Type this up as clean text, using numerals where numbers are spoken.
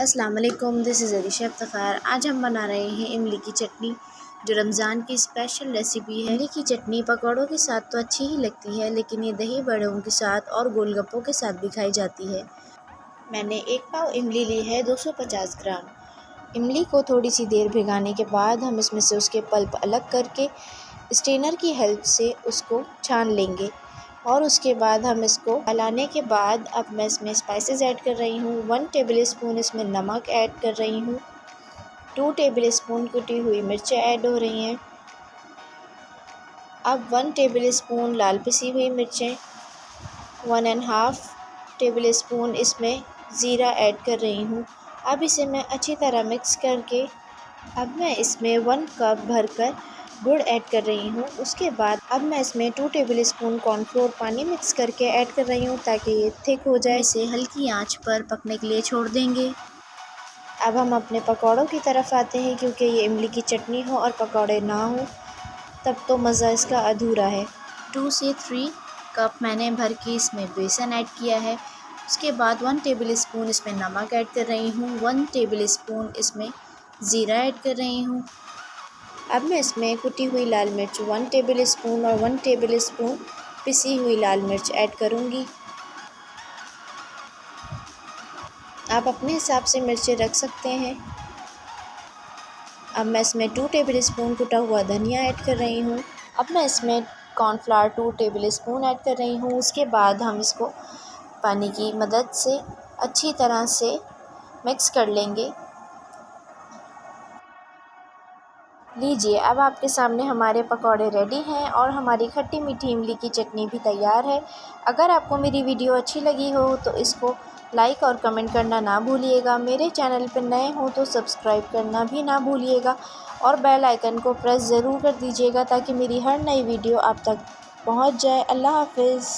अस्सलाम वालेकुम, this is Arisha Iftikhar. आज हम बना रहे हैं इमली की चटनी, जो रमज़ान की स्पेशल रेसिपी है। इमली की चटनी पकौड़ों के साथ तो अच्छी ही लगती है, लेकिन ये दही बड़ों के साथ और गोलगप्पों के साथ भी खाई जाती है। मैंने 1 पाव इमली ली है, 250 ग्राम। इमली को थोड़ी सी देर भिगाने के बाद हम इसमें से उसके पल्प अलग करके स्ट्रेनर की हेल्प से उसको छान लेंगे और उसके बाद हम इसको हलाने के बाद अब मैं इसमें स्पाइसेस ऐड कर रही हूँ। 1 टेबलस्पून इसमें नमक ऐड कर रही हूँ। 2 टेबलस्पून कुटी हुई मिर्चें ऐड हो रही हैं। अब 1 टेबलस्पून लाल पिसी हुई मिर्चें, 1½ टेबलस्पून इसमें ज़ीरा ऐड कर रही हूँ। अब इसे मैं अच्छी तरह मिक्स करके अब मैं इसमें 1 कप भरकर गुड़ ऐड कर रही हूँ। उसके बाद अब मैं इसमें 2 टेबलस्पून कॉर्नफ्लोर पानी मिक्स करके ऐड कर रही हूँ ताकि ये थिक हो जाए। इसे हल्की आंच पर पकने के लिए छोड़ देंगे। अब हम अपने पकौड़ों की तरफ आते हैं, क्योंकि ये इमली की चटनी हो और पकौड़े ना हो तब तो मज़ा इसका अधूरा है। 2 से 3 कप मैंने भर के इसमें बेसन ऐड किया है। उसके बाद 1 टेबलस्पून इसमें नमक ऐड कर रही हूँ। 1 टेबलस्पून इसमें ज़ीरा ऐड कर रही हूँ। अब मैं इसमें कुटी हुई लाल मिर्च 1 टेबलस्पून और 1 टेबलस्पून पिसी हुई लाल मिर्च ऐड करूँगी। आप अपने हिसाब से मिर्चें रख सकते हैं। अब मैं इसमें 2 टेबलस्पून कुटा हुआ धनिया ऐड कर रही हूँ। अब मैं इसमें कॉर्नफ्लावर 2 टेबलस्पून ऐड कर रही हूँ। उसके बाद हम इसको पानी की मदद से अच्छी तरह से मिक्स कर लेंगे। लीजिए, अब आपके सामने हमारे पकौड़े रेडी हैं और हमारी खट्टी मीठी इमली की चटनी भी तैयार है। अगर आपको मेरी वीडियो अच्छी लगी हो तो इसको लाइक और कमेंट करना ना भूलिएगा। मेरे चैनल पर नए हो तो सब्सक्राइब करना भी ना भूलिएगा और बेल आइकन को प्रेस ज़रूर कर दीजिएगा ताकि मेरी हर नई वीडियो आप तक पहुंच जाए। अल्लाह हाफ़िज़।